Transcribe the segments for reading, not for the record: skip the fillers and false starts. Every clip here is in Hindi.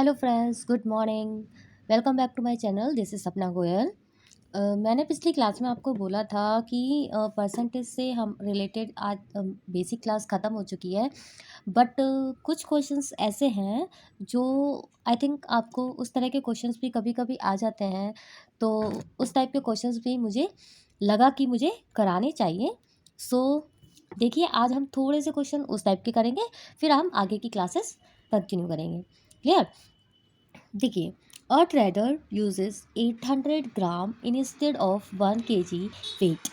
Hello friends, good morning. Welcome back to my channel. This is Sapna Goyal. मैंने पिछली क्लास में आपको बोला था कि परसेंटेज से हम रिलेटेड आज बेसिक क्लास ख़त्म हो चुकी है। बट कुछ क्वेश्चंस ऐसे हैं जो आई थिंक आपको उस तरह के क्वेश्चंस भी कभी कभी आ जाते हैं। तो उस टाइप के क्वेश्चंस भी मुझे लगा कि मुझे कराने चाहिए। सो देखिए, आज हम थोड़े से क्वेश्चन उस टाइप के करेंगे, फिर हम आगे की क्लासेस कंटिन्यू करेंगे। क्लियर? देखिए, a trader uses 800 gram instead of 1 kg weight.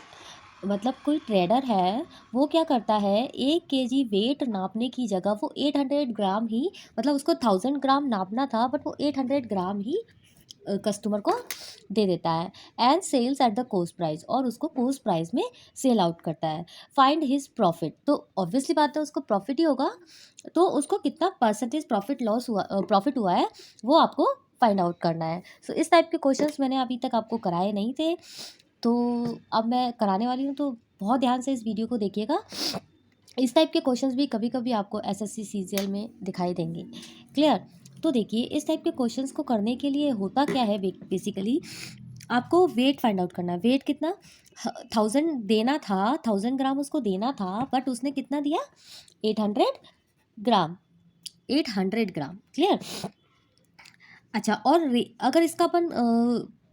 मतलब कोई ट्रेडर है, वो क्या करता है, 1 kg वेट नापने की जगह वो 800 ग्राम ही, मतलब उसको 1000 ग्राम नापना था बट वो 800 ग्राम ही कस्टमर को दे देता है। And sells at the cost price, और उसको कोस्ट प्राइस में सेल आउट करता है। फाइंड हिज प्रॉफिट, तो ऑब्वियसली बात है उसको प्रॉफिट ही होगा। तो उसको कितना परसेंटेज प्रॉफिट हुआ है, वो आपको फाइंड आउट करना है। सो इस टाइप के क्वेश्चंस मैंने अभी तक आपको कराए नहीं थे, तो अब मैं कराने वाली हूँ। तो बहुत ध्यान से इस वीडियो को देखिएगा। इस टाइप के क्वेश्चंस भी कभी कभी आपको एसएससी सीजीएल में दिखाई देंगे। क्लियर? तो देखिए, इस टाइप के क्वेश्चंस को करने के लिए होता क्या है, बेसिकली आपको वेट फाइंड आउट करना है। वेट कितना 1000 ग्राम उसको देना था, बट उसने कितना दिया, 800 ग्राम। 800 ग्राम। क्लियर? अच्छा, और अगर इसका अपन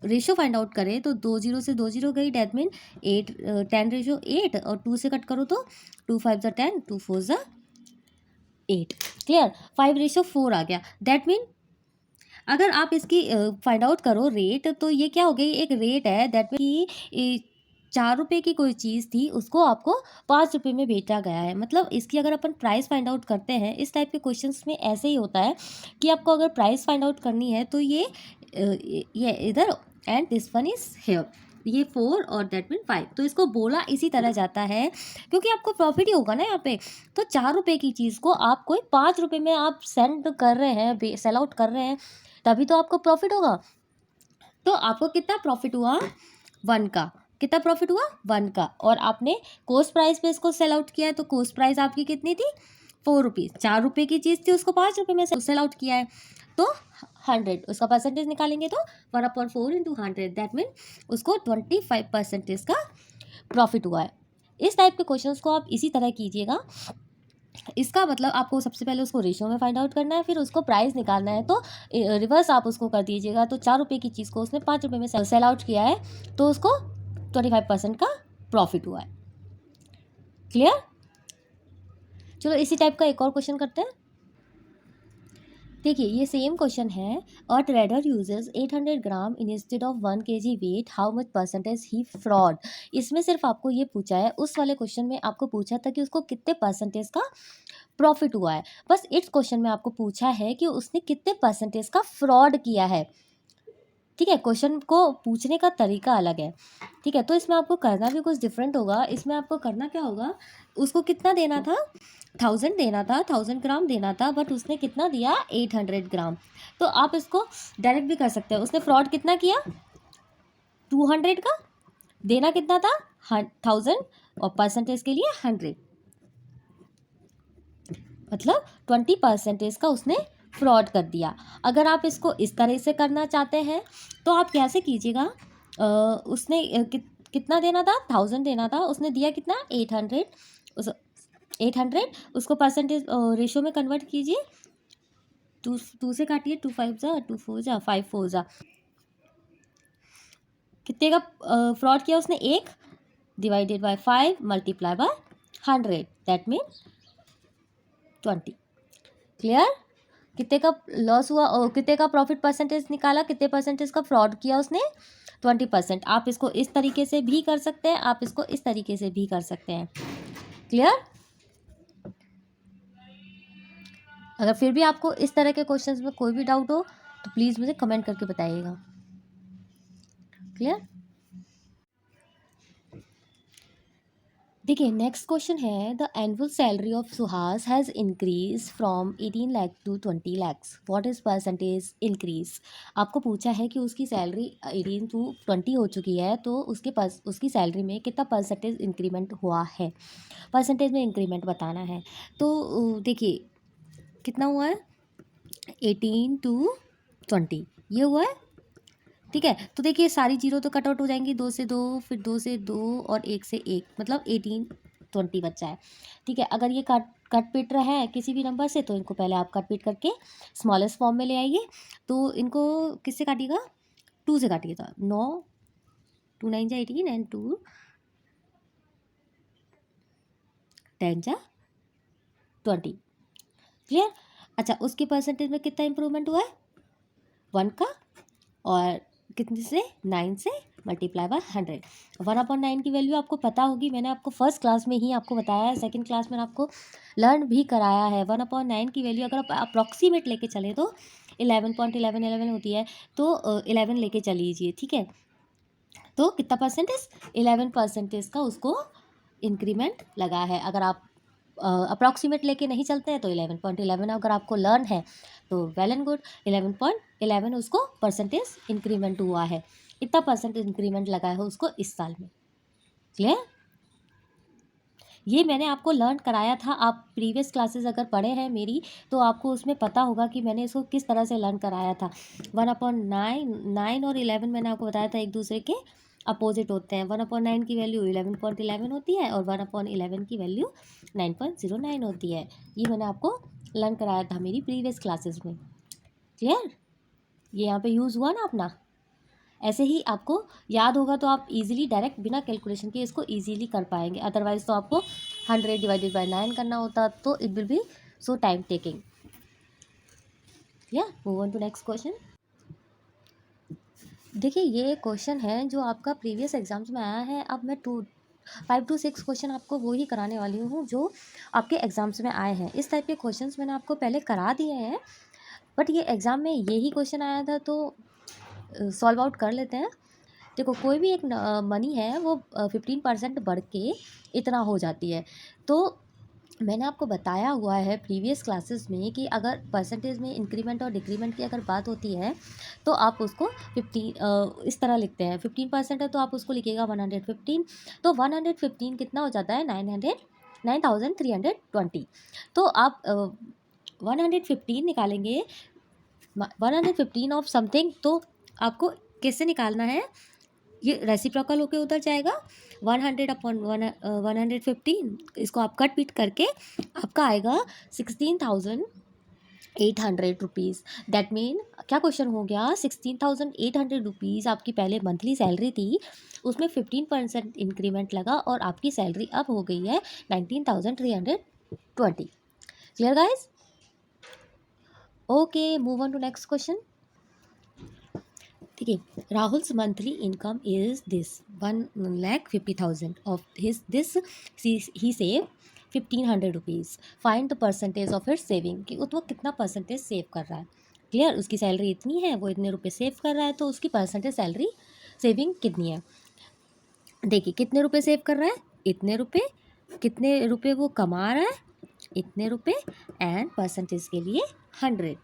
रेशो फाइंड आउट करें तो 2 जीरो से 2 जीरो गई, डेट मीन 8 10:8, और 2 से कट करो तो 2 5 ज़ा 10, 2 4 ज़ा 8। क्लियर? 5:4 आ गया। डेट मीन अगर आप इसकी फाइंड आउट करो रेट, तो ये क्या हो गई, एक रेट है। दैट मीन कि 4 रुपये की कोई चीज़ थी, उसको आपको 5 रुपये में बेचा गया है। मतलब इसकी अगर अपन प्राइस फाइंड आउट करते हैं, इस टाइप के क्वेश्चंस में ऐसे ही होता है कि आपको अगर प्राइस फाइंड आउट करनी है तो ये इधर, and this one is here, ये 4 और दैट मीन 5। तो इसको बोला इसी तरह जाता है, क्योंकि आपको प्रॉफिट ही होगा ना यहाँ पे। तो 4 रुपये की चीज़ को आप कोई 5 रुपये में आप सेंड कर रहे हैं, सेल आउट कर रहे हैं, तभी तो आपको प्रॉफिट होगा। तो आपको कितना प्रॉफिट हुआ, 1 का। कितना प्रॉफिट हुआ, 1 का। और आपने कोस्ट प्राइस पे इसको सेल आउट किया है, तो कोस्ट प्राइस आपकी कितनी थी, 4 रुपीज़। 4 रुपये की चीज़ थी, उसको 5 रुपये में सेल आउट किया है, तो 100 उसका परसेंटेज निकालेंगे तो 1/4 इंटू 100, दैट मीन उसको 25% का प्रॉफिट हुआ है। इस टाइप के क्वेश्चंस को आप इसी तरह कीजिएगा। इसका मतलब आपको सबसे पहले उसको रेशियो में फाइंड आउट करना है, फिर उसको प्राइस निकालना है। तो रिवर्स आप उसको कर दीजिएगा। तो 4 रुपये की चीज़ को उसने 5 रुपये में सेल आउट किया है, तो उसको 25% का प्रॉफिट हुआ है। क्लियर? चलो इसी टाइप का एक और क्वेश्चन करते हैं। देखिए, ये सेम क्वेश्चन है। A trader uses 800 gram instead of 1 kg weight, how much percentage he fraud. इसमें सिर्फ आपको ये पूछा है, उस वाले क्वेश्चन में आपको पूछा था कि उसको कितने परसेंटेज का प्रॉफिट हुआ है। बस इस क्वेश्चन में आपको पूछा है कि उसने कितने परसेंटेज का फ्रॉड किया है। ठीक है, क्वेश्चन को पूछने का तरीका अलग है। ठीक है, तो इसमें आपको करना भी कुछ डिफरेंट होगा। इसमें आपको करना क्या होगा, उसको कितना देना था, 1000 देना था, 1000 ग्राम देना था, बट उसने कितना दिया, 800 ग्राम। तो आप इसको डायरेक्ट भी कर सकते हो। उसने फ्रॉड कितना किया, 200 का। देना कितना था, 1000, और परसेंटेज के लिए 100, मतलब 20% का उसने फ्रॉड कर दिया। अगर आप इसको इस तरह से करना चाहते हैं तो आप कैसे कीजिएगा, उसने कितना देना था, 1000 देना था, उसने दिया कितना, 800। उस 800 उसको परसेंटेज रेशो में कन्वर्ट कीजिए। 2 से काटिए, 2 5 ज़ा, 2 4 ज़ा, 5 4 ज़ा। कितने का फ्रॉड किया उसने, 1 divided by 5 multiply by 100, that mean 20। Clear? कितने का लॉस हुआ और कितने का प्रॉफिट परसेंटेज निकाला, कितने परसेंटेज का फ्रॉड किया उसने, 20%। आप इसको इस तरीके से भी कर सकते हैं, आप इसको इस तरीके से भी कर सकते हैं। क्लियर? अगर फिर भी आपको इस तरह के क्वेश्चंस में कोई भी डाउट हो तो प्लीज़ मुझे कमेंट करके बताइएगा। क्लियर? देखिए, नेक्स्ट क्वेश्चन है, the annual salary of Suhas has increase from 18 lakh to 20 lakhs, what is percentage increase. आपको पूछा है कि उसकी सैलरी 18 टू 20 हो चुकी है, तो उसके पास उसकी सैलरी में कितना परसेंटेज इंक्रीमेंट हुआ है, परसेंटेज में इंक्रीमेंट बताना है। तो देखिए, कितना हुआ है, 18 to 20 ये हुआ है। ठीक है, तो देखिए सारी जीरो तो कट आउट हो जाएंगी, 2 से 2, फिर 2 से 2 और 1 से 1, मतलब 18 20 बच्चा है। ठीक है, अगर ये कट पीट रहा है किसी भी नंबर से तो इनको पहले आप कट पीट करके स्मॉलेस्ट फॉर्म में ले आइए। तो इनको किससे काटिएगा, 2 से काटिएगा। 9 2 9 जा 18 एंड 2 10 जा 20। क्लियर। अच्छा, उसके परसेंटेज में कितना इंप्रूवमेंट हुआ है, 1 का, और कितने से, 9 से मल्टीप्लाई बाय 100। 1/9 की वैल्यू आपको पता होगी, मैंने आपको फर्स्ट क्लास में ही आपको बताया है, सेकंड क्लास में आपको लर्न भी कराया है। 1/9 की वैल्यू अगर आप अप्रॉक्सीमेट लेके चले तो 11.1111 होती है, तो 11 लेके चल लीजिए। ठीक है, तो कितना परसेंटेज, 11% का उसको इंक्रीमेंट लगा है। अगर आप अप्रॉक्सीमेट लेके नहीं चलते हैं तो 11.11, अगर आपको लर्न है तो वेल एंड गुड, 11.11 उसको परसेंटेज इंक्रीमेंट हुआ है, इतना परसेंटेज इंक्रीमेंट लगा है उसको इस साल में। क्लियर। ये मैंने आपको लर्न कराया था, आप प्रीवियस क्लासेस अगर पढ़े हैं मेरी तो आपको उसमें पता होगा कि मैंने इसको किस तरह से लर्न कराया था। 1/9 और 11 मैंने आपको बताया था एक दूसरे के अपोजिट होते हैं। 1/9 की वैल्यू 11.11 होती है और 1/11 की वैल्यू 9.09 होती है। ये मैंने आपको लर्न कराया था मेरी प्रीवियस क्लासेस में। क्लियर, ये यहाँ पे यूज़ हुआ ना अपना। ऐसे ही आपको याद होगा तो आप इजीली डायरेक्ट बिना कैलकुलेशन के इसको इजीली कर पाएंगे, अदरवाइज तो आपको 100 डिवाइडेड बाय 9 करना होता, तो it will be so time taking. या move on to next question. देखिए ये क्वेश्चन है जो आपका प्रीवियस एग्जाम्स में आया है। अब मैं 5 to 6 क्वेश्चन आपको वो ही कराने वाली हूँ जो आपके एग्जाम्स में आए हैं। इस टाइप के क्वेश्चंस मैंने आपको पहले करा दिए हैं, बट ये एग्ज़ाम में यही क्वेश्चन आया था तो सॉल्व आउट कर लेते हैं। देखो कोई भी एक मनी है वो 15% बढ़ के इतना हो जाती है। तो मैंने आपको बताया हुआ है प्रीवियस क्लासेस में कि अगर परसेंटेज में इंक्रीमेंट और डिक्रीमेंट की अगर बात होती है तो आप उसको 15 इस तरह लिखते हैं। 15% है तो आप उसको लिखिएगा 115। तो 115 कितना हो जाता है, 9320। तो आप 115 निकालेंगे, 115 ऑफ समथिंग, तो आपको कैसे निकालना है, ये रेसिप्रोकल होके उधर जाएगा। 100/115, इसको आप कट पीट करके आपका आएगा 16,800 रुपीज़। दैट मीन क्या क्वेश्चन हो गया, 16,800 रुपीज़ आपकी पहले मंथली सैलरी थी, उसमें 15% इंक्रीमेंट लगा और आपकी सैलरी अब हो गई है 19,320। Clear guys. Okay, move on to next question. ठीक है, Rahul's monthly income is this 1,50,000 of his this he save 1,500 rupees. Find the percentage of his saving, कि वो कितना परसेंटेज सेव कर रहा है। क्लियर, उसकी सैलरी इतनी है, वो इतने रुपए सेव कर रहा है, तो उसकी परसेंटेज सैलरी सेविंग कितनी है। देखिए कितने रुपए सेव कर रहा है, इतने रुपए, कितने रुपए वो कमा रहा है, इतने रुपए, एंड परसेंटेज के लिए 100।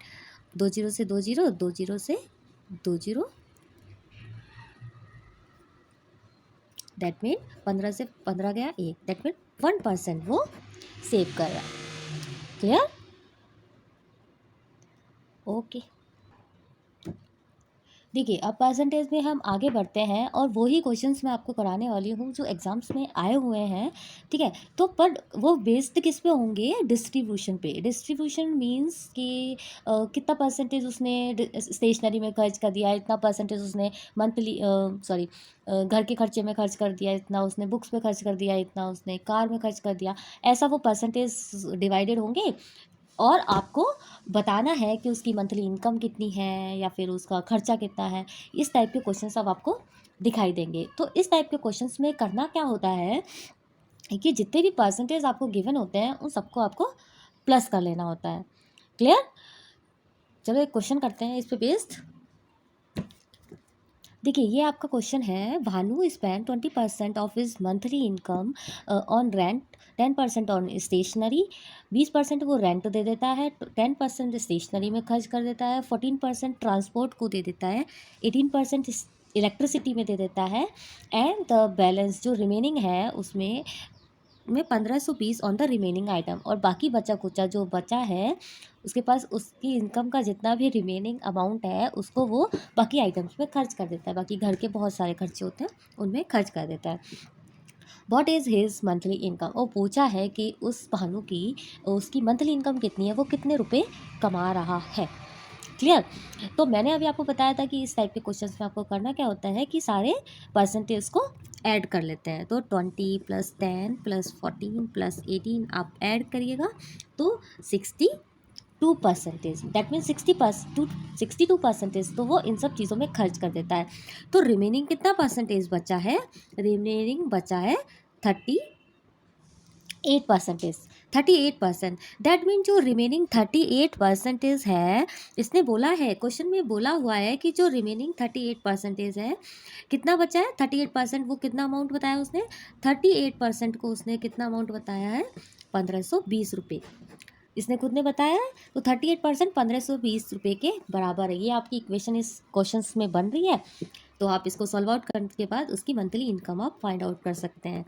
2 जीरो से 2 जीरो, 2 जीरो से 2 जीरो, दैट मीन 15 से 15 गया 1, दैट मीन 1% वो सेव कर रहा है। क्लियर। ओके, देखिए अब परसेंटेज में हम आगे बढ़ते हैं और वही क्वेश्चंस मैं आपको कराने वाली हूँ जो एग्जाम्स में आए हुए हैं। ठीक है, तो पर वो बेस्ड किस पे होंगे, डिस्ट्रीब्यूशन पे। डिस्ट्रीब्यूशन मींस कि कितना परसेंटेज उसने स्टेशनरी में खर्च कर दिया, इतना परसेंटेज उसने मंथली सॉरी घर के खर्चे में खर्च कर दिया, इतना उसने बुक्स पे खर्च कर दिया, इतना उसने कार में खर्च कर दिया, ऐसा वो परसेंटेज डिवाइडेड होंगे। और आपको बताना है कि उसकी मंथली इनकम कितनी है या फिर उसका खर्चा कितना है। इस टाइप के क्वेश्चन अब आपको दिखाई देंगे। तो इस टाइप के क्वेश्चंस में करना क्या होता है कि जितने भी परसेंटेज आपको गिवन होते हैं उन सबको आपको प्लस कर लेना होता है। क्लियर। चलो एक क्वेश्चन करते हैं इस पे बेस्ड। देखिए ये आपका क्वेश्चन है, Bhanu spend 20% of his monthly income on rent, 10% on stationery. 20% वो रेंट दे देता है, 10% स्टेशनरी में खर्च कर देता है, 14% ट्रांसपोर्ट को दे देता है, 18% इलेक्ट्रिसिटी में दे देता है, एंड द बैलेंस जो रिमेनिंग है उसमें में 1520 ऑन द रिमेनिंग आइटम, और बाकी बचा कुचा जो बचा है उसके पास उसकी इनकम का जितना भी रिमेनिंग अमाउंट है उसको वो बाकी आइटम्स में खर्च कर देता है, बाकी घर के बहुत सारे खर्चे होते हैं उनमें खर्च कर देता है। What is his monthly income, वो पूछा है कि उस भानु की उसकी मंथली इनकम कितनी है, वो कितने रुपए कमा रहा है। क्लियर। तो मैंने अभी आपको बताया था कि इस टाइप के क्वेश्चंस में आपको करना क्या होता है कि सारे परसेंटेज को ऐड कर लेते हैं। तो 20 + 10 + 14 + 18 आप ऐड करिएगा तो 62%, दैट मीन्स 62%, तो वो इन सब चीज़ों में खर्च कर देता है। तो रिमेनिंग कितना परसेंटेज बचा है, रिमेनिंग बचा है 38%। 38%, दैट मीन जो रिमेनिंग 38% है, इसने बोला है क्वेश्चन में बोला हुआ है कि जो रिमेनिंग 38% है, कितना बचा है 38%, वो कितना अमाउंट बताया उसने, 38% को उसने कितना अमाउंट बताया है, 1520 रुपये इसने खुद ने बताया है। तो 38% 1520 रुपये के बराबर है। ये आपकी इक्वेशन इस क्वेश्चंस में बन रही है। तो आप इसको सॉल्व आउट करने के बाद उसकी मंथली इनकम आप फाइंड आउट कर सकते हैं।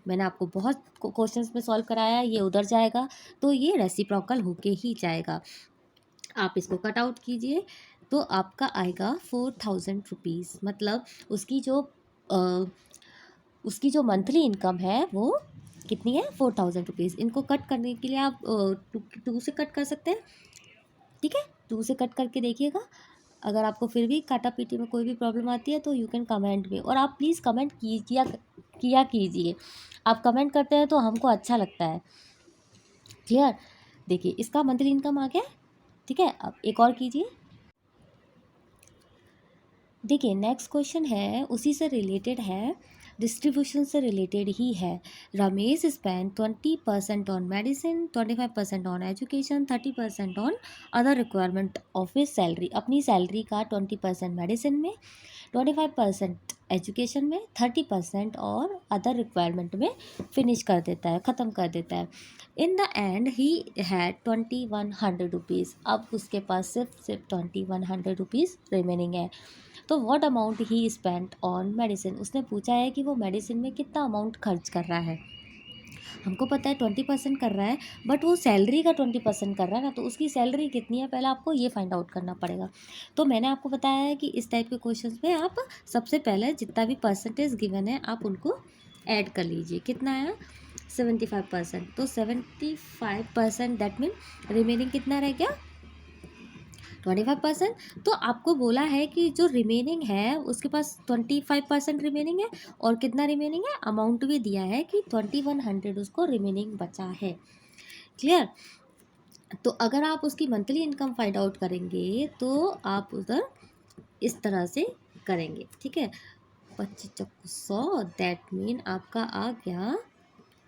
मैंने आपको बहुत क्वेश्चंस में सॉल्व कराया, ये उधर जाएगा तो ये रेसिप्रोकल होके ही जाएगा। आप इसको कट आउट कीजिए तो आपका आएगा 4000 रुपीज़, मतलब उसकी जो मंथली इनकम है वो कितनी है, 4000 रुपीज़। इनको कट करने के लिए आप टू से कट कर सकते हैं, ठीक है, 2 से कट करके देखिएगा। अगर आपको फिर भी काटा पीटी में कोई भी प्रॉब्लम आती है तो यू कैन कमेंट में, और आप प्लीज़ कमेंट किया कीजिए। आप कमेंट करते हैं तो हमको अच्छा लगता है। क्लियर। देखिए इसका मंथली इनकम आ गया, ठीक है। अब एक और कीजिए। देखिए नेक्स्ट क्वेश्चन है, उसी से रिलेटेड है, डिस्ट्रीब्यूशन से रिलेटेड ही है। Ramesh spend 20% on medicine, 25% on education, 30% on other requirement of his salary. अपनी सैलरी का 20% मेडिसिन में, 25% एजुकेशन में, 30% और अदर रिक्वायरमेंट में फिनिश कर देता है, ख़त्म कर देता है। In the and he had 2100 rupees. अब उसके पास सिर्फ 2100 रुपीज़ रिमेनिंग है। तो what amount he spent on medicine, उसने पूछा है कि वो मेडिसिन में कितना अमाउंट खर्च कर रहा है। हमको पता है 20% कर रहा है, बट वो सैलरी का 20% कर रहा है ना, तो उसकी सैलरी कितनी है पहले आपको ये फाइंड आउट करना पड़ेगा। तो मैंने आपको बताया है कि इस टाइप के क्वेश्चंस में आप सबसे पहले जितना भी परसेंटेज गिवन है आप उनको ऐड कर लीजिए। कितना है, 75%, तो 75%, दैट मीन रिमेनिंग कितना रह गया, 25%। तो आपको बोला है कि जो रिमेनिंग है उसके पास 25% रिमेनिंग है, और कितना रिमेनिंग है, अमाउंट भी दिया है कि 2100 उसको रिमेनिंग बचा है। क्लियर। तो अगर आप उसकी मंथली इनकम फाइंड आउट करेंगे तो आप उधर इस तरह से करेंगे, ठीक है। 25 दैट मीन आपका आ गया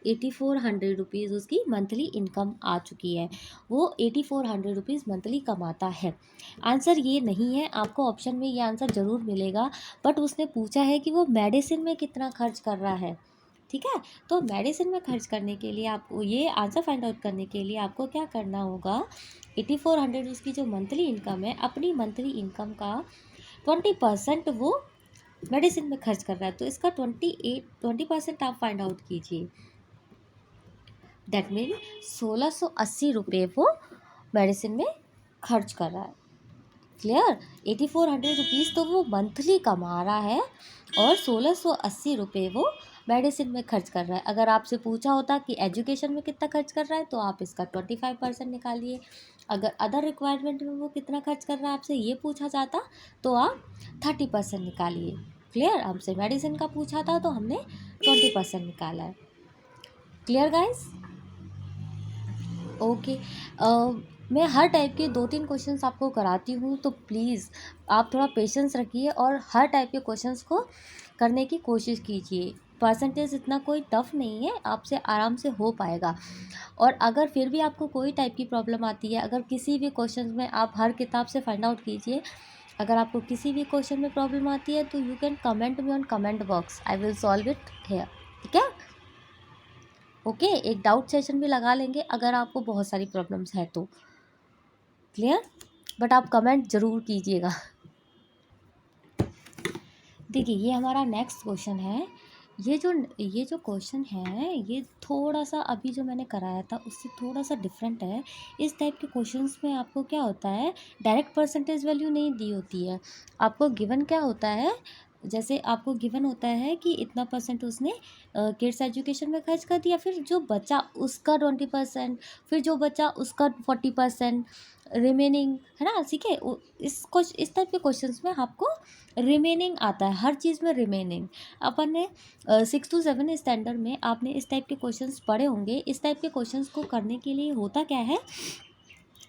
8400 रुपीज़, उसकी मंथली इनकम आ चुकी है। वो 8400 रुपीज़ मंथली कमाता है। आंसर ये नहीं है, आपको ऑप्शन में ये आंसर ज़रूर मिलेगा, बट उसने पूछा है कि वो मेडिसिन में कितना खर्च कर रहा है, ठीक है। तो मेडिसिन में खर्च करने के लिए आपको ये आंसर फाइंड आउट करने के लिए आपको क्या करना होगा, 8400 उसकी जो मंथली इनकम है, अपनी मंथली इनकम का 20% वो मेडिसिन में खर्च कर रहा है, तो इसका 20% आप फाइंड आउट कीजिए। दैट मीन 1680 रुपये वो मेडिसिन में खर्च कर रहा है। क्लियर। 8400 रुपीज़ तो वो मंथली कमा रहा है, और 1680 रुपये वो मेडिसिन में खर्च कर रहा है। अगर आपसे पूछा होता कि एजुकेशन में कितना खर्च कर रहा है तो आप इसका 25% निकालिए। अगर अदर रिक्वायरमेंट में वो कितना खर्च कर रहा है आपसे ये पूछा जाता तो आप 30% निकालिए। क्लियर। हमसे मेडिसिन का पूछा था तो हमने 20% निकाला है। Clear guys. ओके। मैं हर टाइप के 2-3 क्वेश्चंस आपको कराती हूँ, तो प्लीज़ आप थोड़ा पेशेंस रखिए और हर टाइप के क्वेश्चंस को करने की कोशिश कीजिए। परसेंटेज इतना कोई टफ़ नहीं है, आपसे आराम से हो पाएगा। और अगर फिर भी आपको कोई टाइप की प्रॉब्लम आती है, अगर किसी भी क्वेश्चन में आप हर किताब से फाइंड आउट कीजिए। अगर आपको किसी भी क्वेश्चन में प्रॉब्लम आती है तो you can comment me on comment box, I will solve it here, ठीक है। ओके। एक डाउट सेशन भी लगा लेंगे अगर आपको बहुत सारी प्रॉब्लम्स है तो। क्लियर। बट आप कमेंट ज़रूर कीजिएगा। देखिए ये हमारा नेक्स्ट क्वेश्चन है, ये जो क्वेश्चन है, ये थोड़ा-सा अभी जो मैंने कराया था उससे थोड़ा-सा डिफरेंट है। इस टाइप के क्वेश्चंस में आपको क्या होता है, डायरेक्ट परसेंटेज वैल्यू नहीं दी होती है। आपको गिवन क्या होता है, जैसे आपको गिवन होता है कि इतना परसेंट उसने किड्स एजुकेशन में खर्च कर दिया, फिर जो बचा उसका 20%, फिर जो बचा उसका 40%, रिमेनिंग, है ना? ठीक है? इस टाइप के क्वेश्चंस में आपको रिमेनिंग आता है, हर चीज़ में रिमेनिंग। अपन ने 6 to 7 स्टैंडर्ड में आपने इस टाइप के क्वेश्चंस पढ़े होंगे। इस टाइप के क्वेश्चंस को करने के लिए होता क्या है,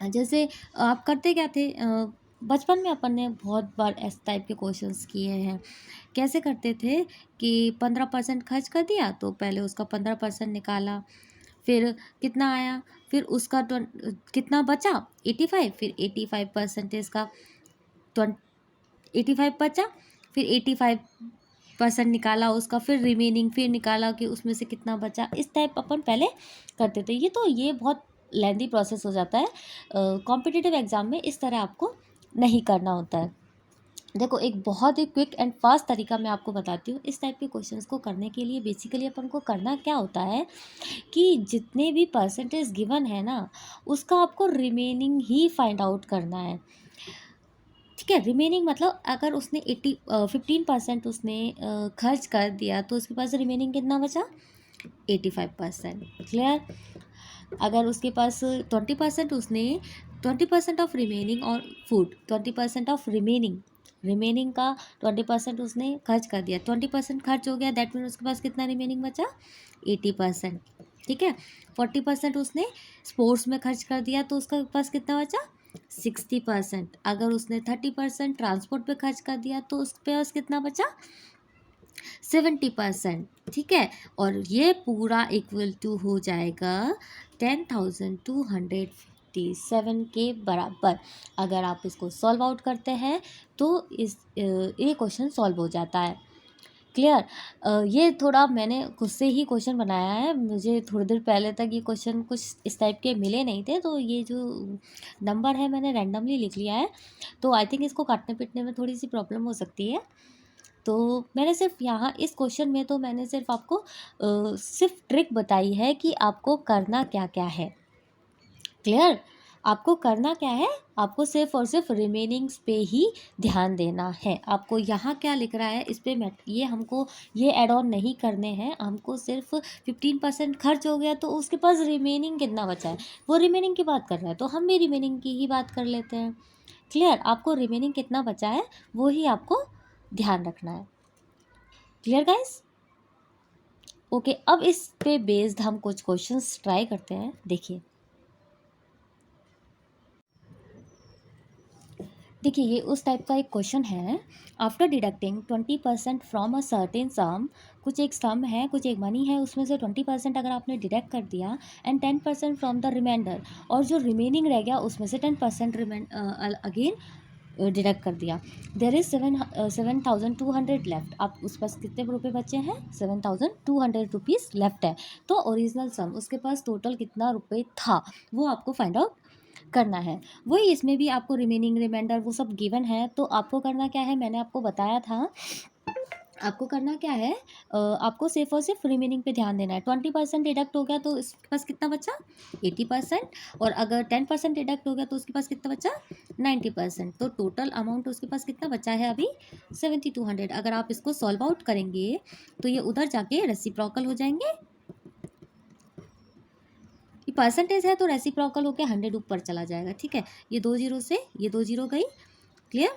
जैसे आप करते क्या थे, बचपन में अपन ने बहुत बार इस टाइप के क्वेश्चंस किए हैं। कैसे करते थे कि 15% खर्च कर दिया तो पहले उसका 15% निकाला, फिर कितना आया, फिर उसका कितना बचा 85, फिर 85% का 85 बचा, फिर 85% निकाला उसका, फिर रिमेनिंग, फिर निकाला कि उसमें से कितना बचा। इस टाइप अपन पहले करते थे। ये बहुत लेंदी प्रोसेस हो जाता है। कॉम्पिटिटिव एग्ज़ाम में इस तरह आपको नहीं करना होता है। देखो, एक बहुत ही क्विक एंड फास्ट तरीका मैं आपको बताती हूँ। इस टाइप के क्वेश्चंस को करने के लिए बेसिकली अपन को करना क्या होता है कि जितने भी परसेंटेज गिवन है ना, उसका आपको रिमेनिंग ही फाइंड आउट करना है। ठीक है? रिमेनिंग मतलब अगर उसने 15% उसने खर्च कर दिया तो उसके पास रिमेनिंग कितना बचा, 85%। क्लियर? अगर उसके पास 20% उसने 20% ऑफ रिमेनिंग और फूड, 20% ऑफ रिमेनिंग का 20% उसने खर्च कर दिया, 20% खर्च हो गया, दैट मीन उसके पास कितना रिमेनिंग बचा, 80%। ठीक है? 40% उसने स्पोर्ट्स में खर्च कर दिया तो उसका पास कितना बचा, 60%। अगर उसने 30% ट्रांसपोर्ट पे खर्च कर दिया तो उसके पास कितना बचा, 70%। ठीक है? और ये पूरा इक्वल टू हो जाएगा 10,257 के बराबर। अगर आप इसको सॉल्व आउट करते हैं तो ये क्वेश्चन सॉल्व हो जाता है। क्लियर? ये थोड़ा मैंने खुद से ही क्वेश्चन बनाया है, मुझे थोड़ी देर पहले तक ये क्वेश्चन कुछ इस टाइप के मिले नहीं थे, तो ये जो नंबर है मैंने रैंडमली लिख लिया है। तो आई थिंक इसको काटने पीटने में थोड़ी सी प्रॉब्लम हो सकती है। तो मैंने सिर्फ यहाँ इस क्वेश्चन में तो मैंने सिर्फ आपको सिर्फ ट्रिक बताई है कि आपको करना क्या क्या है। क्लियर? आपको करना क्या है, आपको सिर्फ और सिर्फ रिमेनिंग्स पे ही ध्यान देना है। आपको यहाँ क्या लिख रहा है इस पर ये हमको ये ऐड ऑन नहीं करने हैं। हमको सिर्फ 15% खर्च हो गया तो उसके पास रिमेनिंग कितना बचा है, वो रिमेनिंग की बात कर रहा है तो हम भी रिमेनिंग की ही बात कर लेते हैं। क्लियर? आपको रिमेनिंग कितना बचा है वो ही आपको ध्यान रखना है। Clear guys? ओके, अब इस पे बेस्ड हम कुछ क्वेश्चंस ट्राई करते हैं। देखिए ये उस टाइप का एक क्वेश्चन है। After deducting 20% from a certain सम, कुछ एक सम है, कुछ एक मनी है, उसमें से 20% अगर आपने डिडक्ट कर दिया एंड 10% फ्रॉम द रिमाइंडर, और जो रिमेनिंग रह गया उसमें से 10% अगेन डिडक्ट कर दिया। There is 7,200 left. आप उस पास कितने रुपए बचे हैं, 7,200 रुपीज़ लेफ्ट है। तो ओरिजिनल सम उसके पास टोटल कितना रुपए था वो आपको फाइंड आउट करना है। वही इसमें भी आपको रिमेनिंग रिमाइंडर वो सब गिवन है। तो आपको करना क्या है, मैंने आपको बताया था, आपको करना क्या है, आपको सिर्फ और सिर्फ रिमेनिंग पे ध्यान देना है। 20% डिडक्ट हो गया तो इसके पास कितना बचा, 80%। और अगर 10% डिडक्ट हो गया तो उसके पास कितना बचा, 90%। तो टोटल अमाउंट उसके पास कितना बचा है अभी, 7,200। अगर आप इसको सॉल्व आउट करेंगे तो ये उधर जाके रेसिप्रोकल हो जाएंगे। ये परसेंटेज है तो रेसिप्रोकल होके 100 ऊपर चला जाएगा। ठीक है? ये 2 जीरो से ये 2 जीरो गई। क्लियर?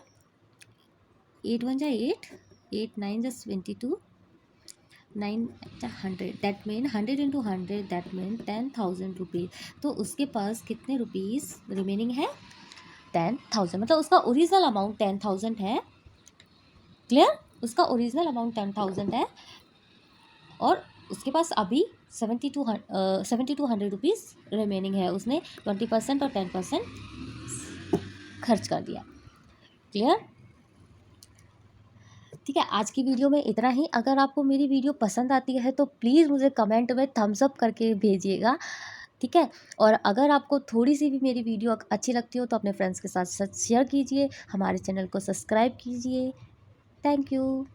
8 1 जा 8, 8 9 जा 22, 9 100, that mean 100 into 100, that mean 10,000 rupees. तो उसके पास कितने रुपीज़ रिमेनिंग है, 10,000। मतलब उसका ओरिजिनल अमाउंट 10,000 है। क्लियर? उसका ओरिजिनल अमाउंट 10,000 है और उसके पास अभी 7,200 रुपीज़ रिमेनिंग है। उसने 20% और 10% खर्च कर दिया। क्लियर? ठीक है, आज की वीडियो में इतना ही। अगर आपको मेरी वीडियो पसंद आती है तो प्लीज़ मुझे कमेंट में थम्स अप करके भेजिएगा। ठीक है? और अगर आपको थोड़ी सी भी मेरी वीडियो अच्छी लगती हो तो अपने फ्रेंड्स के साथ शेयर कीजिए, हमारे चैनल को सब्सक्राइब कीजिए। Thank you.